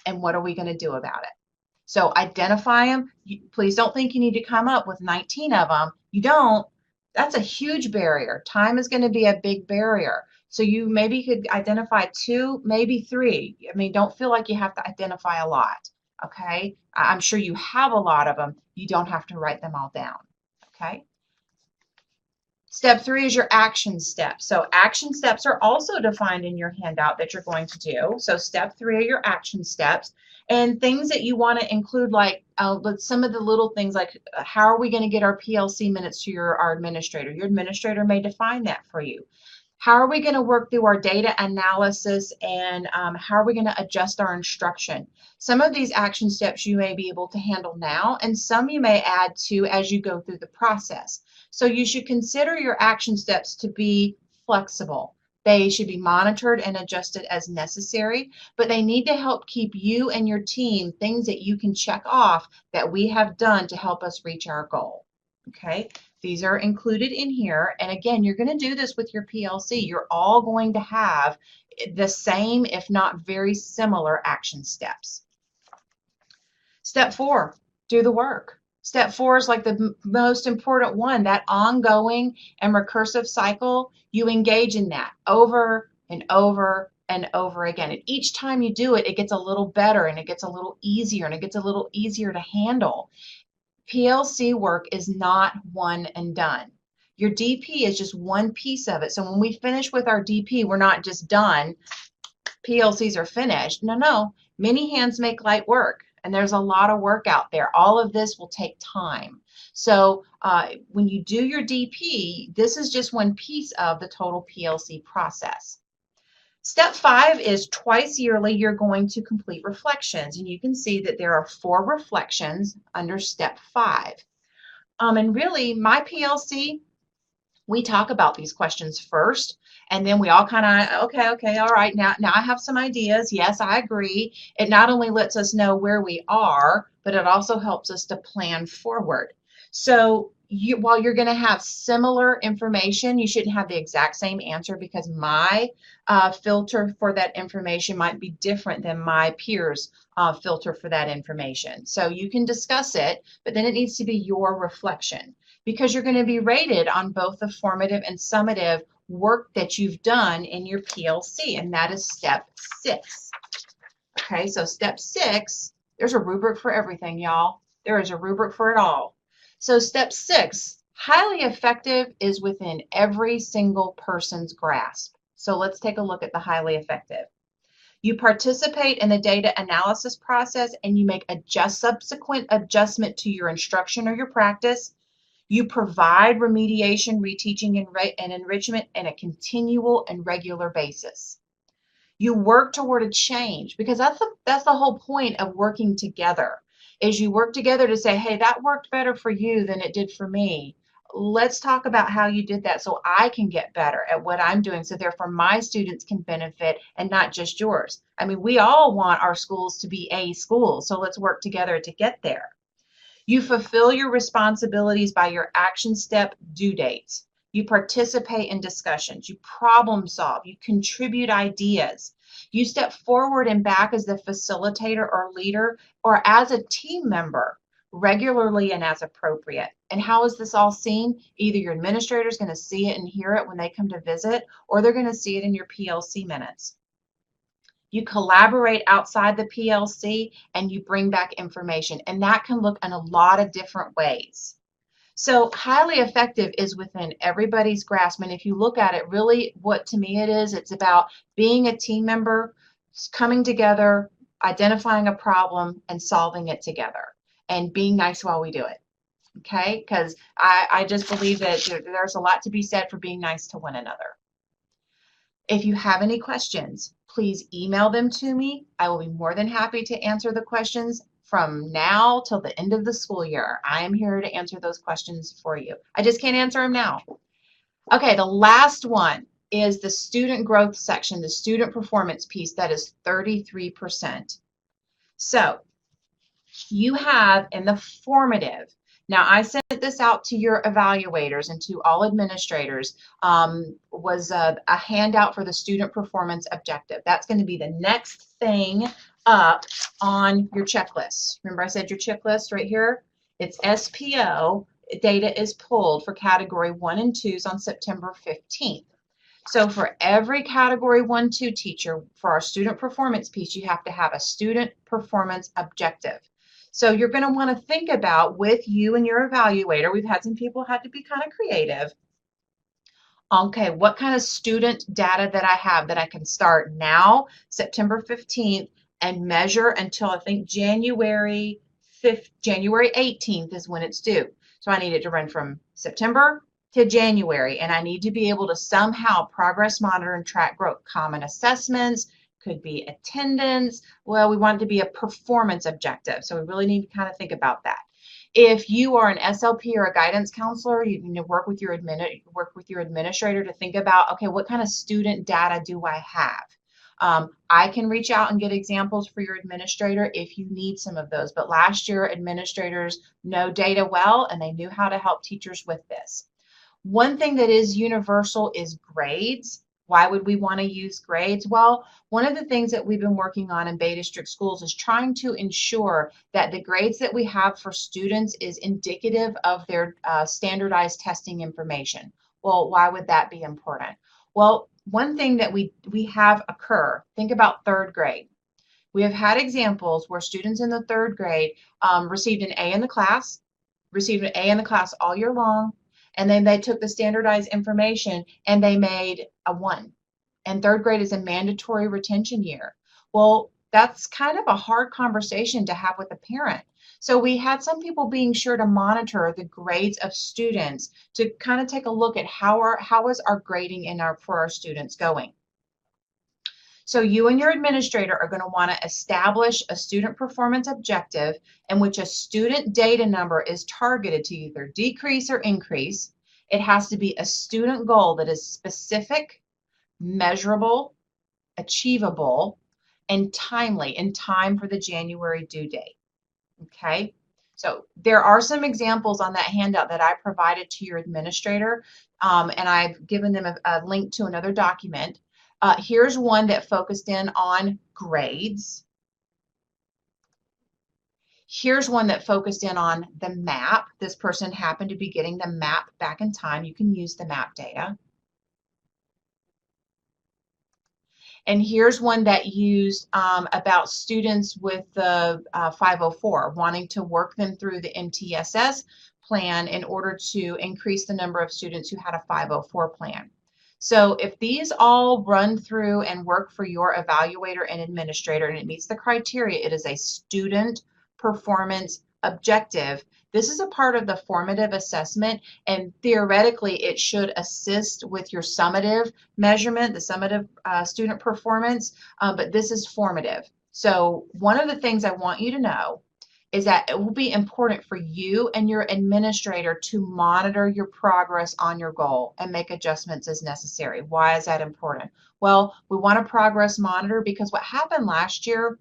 and what are we going to do about it? So identify them. Please don't think you need to come up with 19 of them. You don't. That's a huge barrier. Time is going to be a big barrier. So you maybe could identify 2, maybe 3. I mean, don't feel like you have to identify a lot, okay? I'm sure you have a lot of them. You don't have to write them all down, okay? Step 3 is your action steps. So action steps are also defined in your handout that you're going to do. So step 3 are your action steps, and things that you want to include, like some of the little things like how are we going to get our PLC minutes to our administrator? Your administrator may define that for you. How are we going to work through our data analysis, and how are we going to adjust our instruction? Some of these action steps you may be able to handle now, and some you may add to as you go through the process. So you should consider your action steps to be flexible. They should be monitored and adjusted as necessary, but they need to help keep you and your team things that you can check off that we have done to help us reach our goal. Okay, these are included in here. And again, you're going to do this with your PLC. You're all going to have the same, if not very similar, action steps. Step 4, do the work. Step 4 is like the most important one, that ongoing and recursive cycle. You engage in that over and over and over again. And each time you do it, it gets a little better and it gets a little easier and it gets a little easier to handle. PLC work is not one and done. Your DP is just one piece of it. So when we finish with our DP, we're not just done. PLCs are finished. No. Many hands make light work. And there's a lot of work out there. All of this will take time. So when you do your DP, this is just one piece of the total PLC process. Step 5 is twice yearly you're going to complete reflections. And you can see that there are 4 reflections under step 5. And really, my PLC, we talk about these questions first, and then we all kind of, okay, all right, now I have some ideas. Yes, I agree. It not only lets us know where we are, but it also helps us to plan forward. So while you're going to have similar information, you shouldn't have the exact same answer, because my filter for that information might be different than my peers' filter for that information. So you can discuss it, but then it needs to be your reflection, because you're going to be rated on both the formative and summative work that you've done in your PLC, and that is step 6. Okay, so step 6, there's a rubric for everything, y'all. There is a rubric for it all. So step 6, highly effective, is within every single person's grasp. So let's take a look at the highly effective. You participate in the data analysis process, and you make a subsequent adjustment to your instruction or your practice. You provide remediation, reteaching, and enrichment on a continual and regular basis. You work toward a change, because that's the whole point of working together, is you work together to say, hey, that worked better for you than it did for me. Let's talk about how you did that so I can get better at what I'm doing, so therefore my students can benefit and not just yours. I mean, we all want our schools to be A schools, so let's work together to get there. You fulfill your responsibilities by your action step due dates. You participate in discussions. You problem solve. You contribute ideas. You step forward and back as the facilitator or leader, or as a team member, regularly and as appropriate. And how is this all seen? Either your administrator is going to see it and hear it when they come to visit, or they're going to see it in your PLC minutes. You collaborate outside the PLC, and you bring back information, and that can look in a lot of different ways. So highly effective is within everybody's grasp, and if you look at it, really what to me it is, it's about being a team member, coming together, identifying a problem, and solving it together, and being nice while we do it. Okay, because I just believe that there's a lot to be said for being nice to one another. If you have any questions, please email them to me. I will be more than happy to answer the questions from now till the end of the school year. I am here to answer those questions for you. I just can't answer them now. Okay, the last one is the student growth section, the student performance piece. That is 33%. So you have in the formative, now I sent this out to your evaluators and to all administrators, was a handout for the student performance objective. That's going to be the next thing up on your checklist. Remember I said your checklist right here? It's SPO. Data is pulled for category 1 and 2s on September 15th. So for every category 1, 2 teacher, for our student performance piece, you have to have a student performance objective. So you're going to want to think about, with you and your evaluator, we've had some people had to be kind of creative. Okay, what kind of student data that I have that I can start now, September 15th, and measure until I think January 18th is when it's due. So I need it to run from September to January, and I need to be able to somehow progress monitor and track growth. Common assessments, could be attendance. Well, we want it to be a performance objective, so we really need to kind of think about that. If you are an SLP or a guidance counselor, you can work with your administrator to think about, okay, what kind of student data do I have? I can reach out and get examples for your administrator if you need some of those. But last year, administrators know data well, and they knew how to help teachers with this. One thing that is universal is grades. Why would we want to use grades? Well, one of the things that we've been working on in Bay District Schools is trying to ensure that the grades that we have for students is indicative of their standardized testing information. Well, why would that be important? Well, one thing that we have occur, think about 3rd grade. We have had examples where students in the 3rd grade received an A in the class, all year long, and then they took the standardized information and they made a 1. And 3rd grade is a mandatory retention year. Well, that's kind of a hard conversation to have with a parent. So we had some people being sure to monitor the grades of students to kind of take a look at how is our grading for our students going. So you and your administrator are going to want to establish a student performance objective in which a student data number is targeted to either decrease or increase. It has to be a student goal that is specific, measurable, achievable, and timely, in time for the January due date. Okay, so there are some examples on that handout that I provided to your administrator, and I've given them a link to another document. Here's one that focused in on grades. Here's one that focused in on the map. This person happened to be getting the map back in time. You can use the map data. And here's one that used about students with the 504, wanting to work them through the MTSS plan in order to increase the number of students who had a 504 plan. So if these all run through and work for your evaluator and administrator and it meets the criteria, it is a student performance objective. This is a part of the formative assessment, and theoretically it should assist with your summative measurement, the summative student performance, but this is formative. So one of the things I want you to know is that it will be important for you and your administrator to monitor your progress on your goal and make adjustments as necessary. Why is that important? Well, we want to progress monitor because what happened last year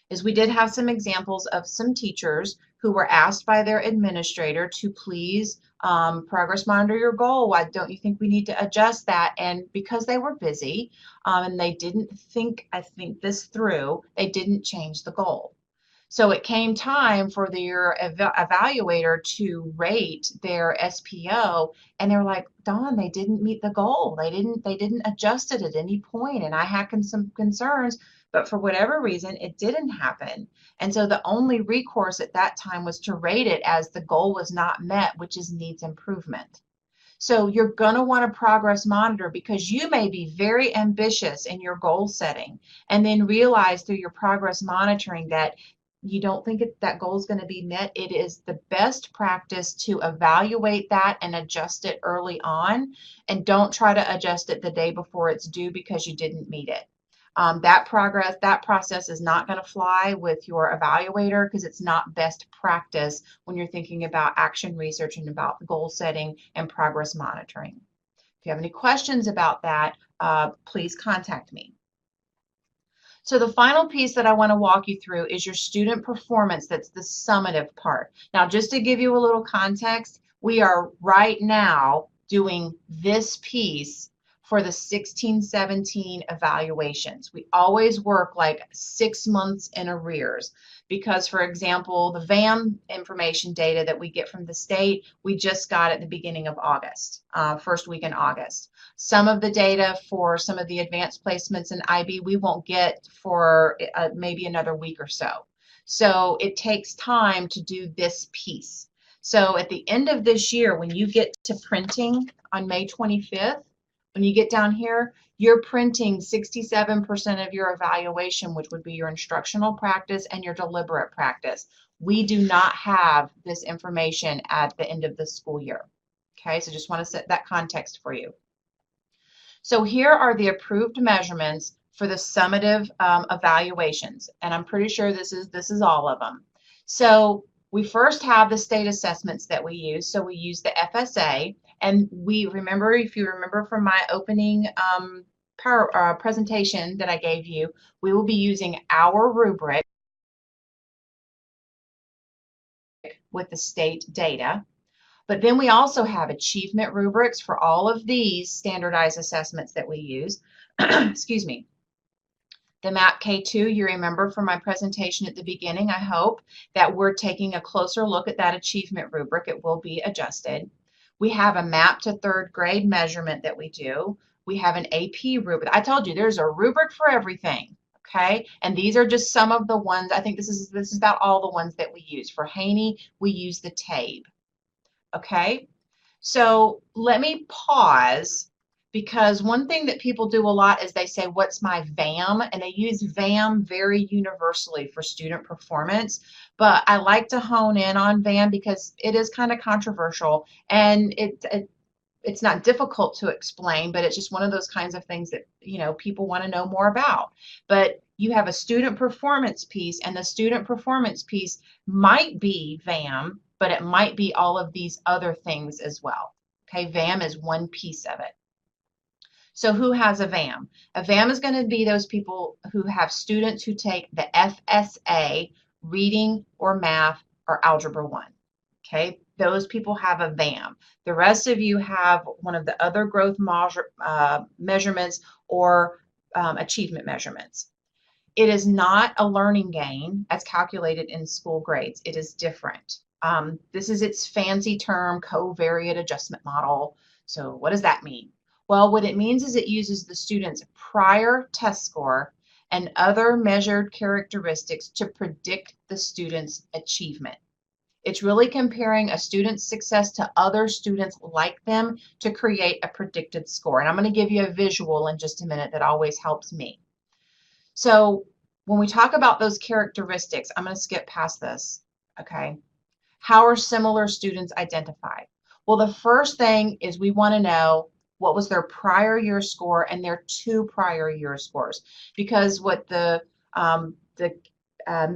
is we did have some examples of some teachers who were asked by their administrator to please progress monitor your goal. Why don't you think we need to adjust that? And because they were busy and they didn't think this through, they didn't change the goal. So it came time for their evaluator to rate their SPO, and they're like, Dawn, they didn't meet the goal. They didn't adjust it at any point, and I had some concerns, but for whatever reason, it didn't happen. And so the only recourse at that time was to rate it as the goal was not met, which is needs improvement. So you're going to want to progress monitor because you may be very ambitious in your goal setting and then realize through your progress monitoring that you don't think that goal is going to be met. It is the best practice to evaluate that and adjust it early on, and don't try to adjust it the day before it's due because you didn't meet it. That process is not going to fly with your evaluator because it's not best practice when you're thinking about action research and about goal setting and progress monitoring. If you have any questions about that, please contact me. So the final piece that I want to walk you through is your student performance. That's the summative part. Now, just to give you a little context, we are right now doing this piece for the 16-17 evaluations. We always work like 6 months in arrears because, for example, the VAM information data that we get from the state, we just got at the beginning of August, first week in August. Some of the data for some of the advanced placements in IB we won't get for maybe another week or so. So it takes time to do this piece. So at the end of this year, when you get to printing on May 25th, when you get down here, you're printing 67% of your evaluation, which would be your instructional practice and your deliberate practice. We do not have this information at the end of the school year. Okay, so just want to set that context for you. So here are the approved measurements for the summative evaluations, and I'm pretty sure this is all of them. So we first have the state assessments that we use. So we use the FSA, and we remember, if you remember from my opening presentation that I gave you, we will be using our rubric with the state data. But then we also have achievement rubrics for all of these standardized assessments that we use. Excuse me. The MAP K2, you remember from my presentation at the beginning, I hope, that we're taking a closer look at that achievement rubric. It will be adjusted. We have a MAP to third grade measurement that we do. We have an AP rubric. I told you there's a rubric for everything. Okay, and these are just some of the ones. I think this is about all the ones that we use. For Haney, we use the TABE. Okay, so let me pause, because one thing that people do a lot is they say, what's my VAM? And they use VAM very universally for student performance. But I like to hone in on VAM because it is kind of controversial, and it's not difficult to explain, but it's just one of those kinds of things that, you know, people want to know more about. But you have a student performance piece, and the student performance piece might be VAM, but it might be all of these other things as well. Okay, VAM is one piece of it. So who has a VAM? A VAM is going to be those people who have students who take the FSA, reading or math or algebra 1. Okay, those people have a VAM. The rest of you have one of the other growth measurements or achievement measurements. It is not a learning gain as calculated in school grades. It is different. This is its fancy term, covariate adjustment model. So what does that mean? Well, what it means is it uses the student's prior test score and other measured characteristics to predict the student's achievement. It's really comparing a student's success to other students like them to create a predicted score. And I'm going to give you a visual in just a minute that always helps me. So when we talk about those characteristics, I'm going to skip past this, okay? How are similar students identified? Well, the first thing is we want to know what was their prior year score and their 2 prior year scores, because what the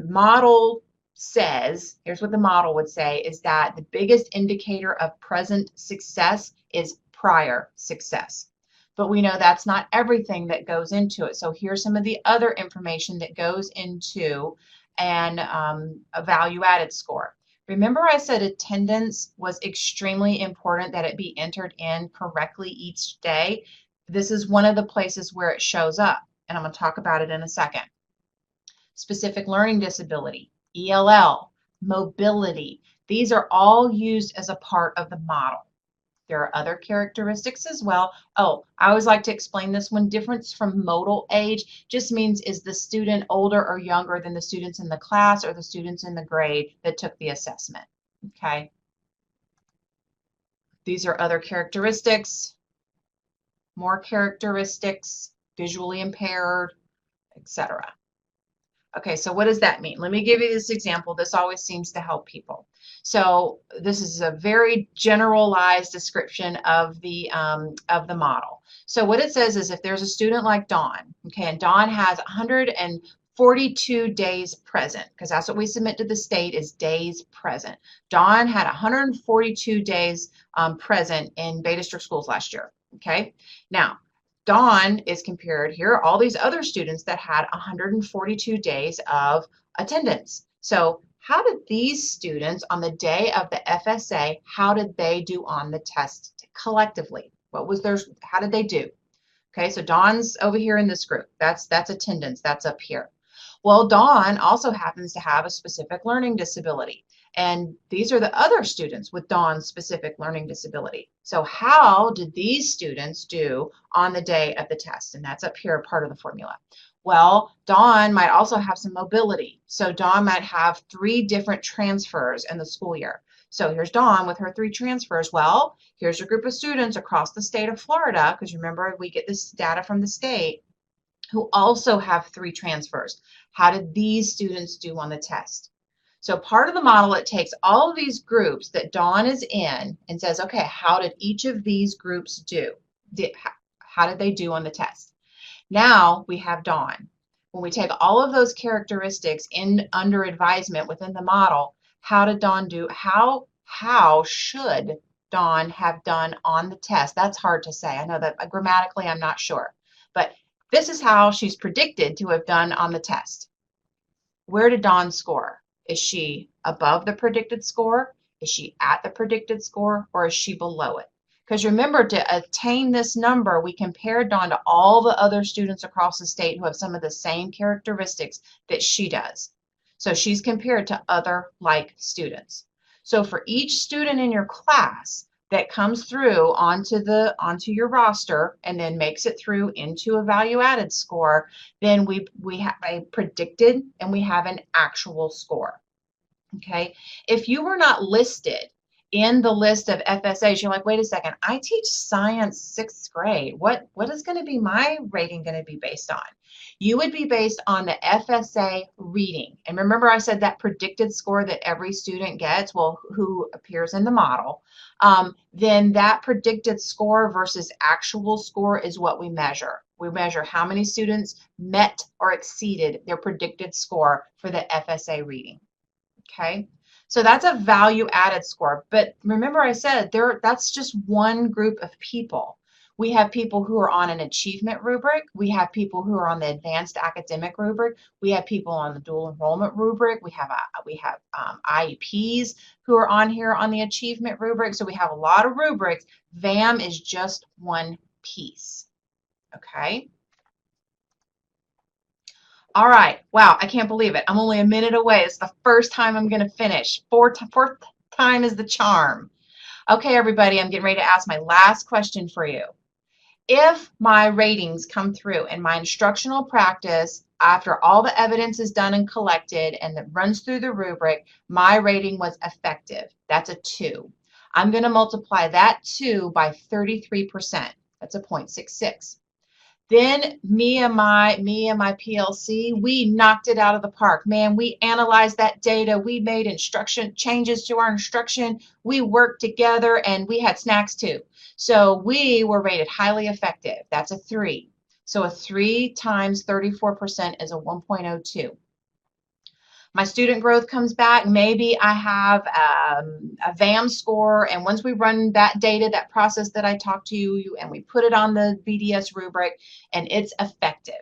model says, here's what the model would say, is that the biggest indicator of present success is prior success. But we know that's not everything that goes into it. So here's some of the other information that goes into a value-added score. Remember I said attendance was extremely important, that it be entered in correctly each day. This is one of the places where it shows up, and I'm going to talk about it in a second. Specific learning disability, ELL, mobility. These are all used as a part of the model. There are other characteristics as well. Oh, I always like to explain this one. Difference from modal age just means, is the student older or younger than the students in the class or the students in the grade that took the assessment? Okay. These are other characteristics, more characteristics, visually impaired, etc. Okay, so what does that mean? Let me give you this example. This always seems to help people. So this is a very generalized description of the model. So what it says is, if there's a student like Dawn, okay, and Dawn has 142 days present, because that's what we submit to the state is days present. Dawn had 142 days present in Bay District schools last year. Okay, now Dawn is compared, here are all these other students that had 142 days of attendance. So how did these students on the day of the FSA, how did they do on the test collectively? What was their, how did they do? Okay, so Dawn's over here in this group. That's attendance, that's up here. Well, Dawn also happens to have a specific learning disability. And these are the other students with Dawn's specific learning disability. So how did these students do on the day of the test? And that's up here, part of the formula. Well, Dawn might also have some mobility. So Dawn might have 3 different transfers in the school year. So here's Dawn with her 3 transfers. Well, here's a group of students across the state of Florida, because remember, we get this data from the state, who also have 3 transfers. How did these students do on the test? So part of the model, it takes all of these groups that Dawn is in and says, okay, how did each of these groups do? How did they do on the test? Now we have Dawn. When we take all of those characteristics in under advisement within the model, how did Dawn do? How should Dawn have done on the test? That's hard to say. I know that grammatically I'm not sure, but this is how she's predicted to have done on the test. Where did Dawn score? Is she above the predicted score? Is she at the predicted score? Or is she below it? Because remember, to attain this number, we compared Dawn to all the other students across the state who have some of the same characteristics that she does. So she's compared to other like students. So for each student in your class that comes through onto your roster and then makes it through into a value-added score, then we have a predicted and we have an actual score. Okay, if you were not listed in the list of FSAs, you're like, wait a second, I teach science 6th grade. What is going to be my rating going to be based on? You would be based on the FSA reading. And remember I said that predicted score that every student gets, well, who appears in the model, then that predicted score versus actual score is what we measure. We measure how many students met or exceeded their predicted score for the FSA reading. Okay, so that's a value added score. But remember I said that's just one group of people. We have people who are on an achievement rubric. We have people who are on the advanced academic rubric. We have people on the dual enrollment rubric. We have IEPs who are on here on the achievement rubric. So we have a lot of rubrics. VAM is just one piece. Okay. All right. Wow, I can't believe it. I'm only a minute away. It's the first time I'm going to finish. Fourth time is the charm. Okay, everybody, I'm getting ready to ask my last question for you. If my ratings come through in my instructional practice, after all the evidence is done and collected and that runs through the rubric, my rating was effective. That's a 2. I'm going to multiply that 2 by 33%. That's a 0.66. Then me and my PLC, we knocked it out of the park. Man, we analyzed that data. We made instruction changes to our instruction. We worked together and we had snacks too. So we were rated highly effective. That's a 3. So a 3 times 34% is a 1.02. My student growth comes back. Maybe I have a VAM score, and once we run that data, that process that I talked to you, and we put it on the BDS rubric, and it's effective.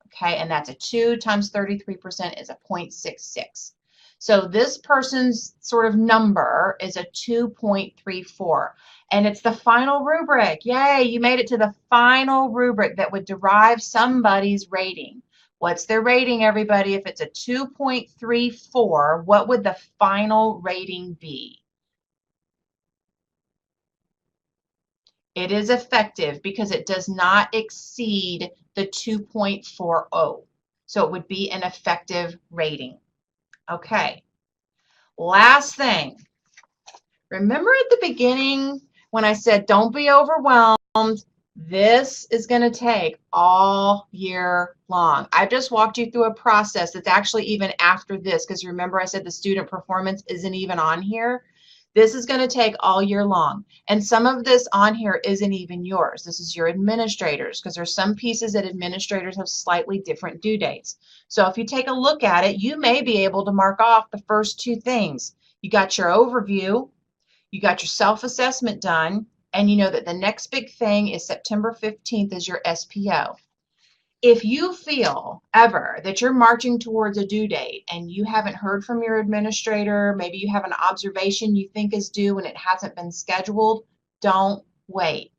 Okay, and that's a 2 times 33% is a 0.66. So this person's sort of number is a 2.34, and it's the final rubric. Yay, you made it to the final rubric that would derive somebody's rating. What's their rating, everybody? If it's a 2.34, what would the final rating be? It is effective because it does not exceed the 2.40. So it would be an effective rating. Okay. Last thing. Remember at the beginning when I said don't be overwhelmed? This is going to take all year long. I just walked you through a process that's actually even after this, because remember I said the student performance isn't even on here. This is going to take all year long. And some of this on here isn't even yours. This is your administrators, because there's some pieces that administrators have slightly different due dates. So if you take a look at it, you may be able to mark off the first 2 things. You got your overview, you got your self-assessment done, and you know that the next big thing is September 15th is your SPO. If you feel ever that you're marching towards a due date and you haven't heard from your administrator, maybe you have an observation you think is due and it hasn't been scheduled, don't wait.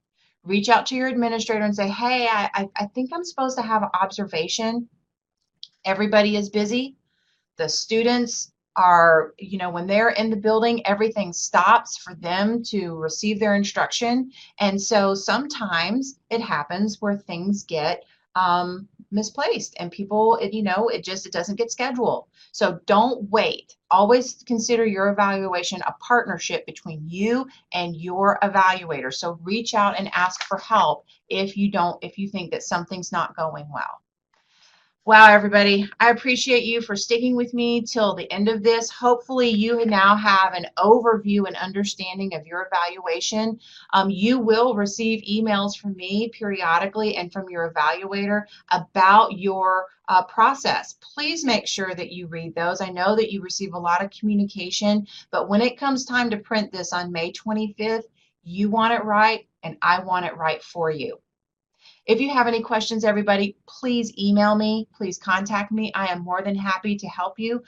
Reach out to your administrator and say, hey, I think I'm supposed to have an observation. Everybody is busy. The students are, when they're in the building, everything stops for them to receive their instruction. And so sometimes it happens where things get misplaced and people, it doesn't get scheduled. So don't wait. Always consider your evaluation a partnership between you and your evaluator. So reach out and ask for help if you think that something's not going well. Wow, everybody, I appreciate you for sticking with me till the end of this. Hopefully you now have an overview and understanding of your evaluation. You will receive emails from me periodically and from your evaluator about your process. Please make sure that you read those. I know that you receive a lot of communication, but when it comes time to print this on May 25th, you want it right and I want it right for you. If you have any questions, everybody, please email me. Please contact me. I am more than happy to help you.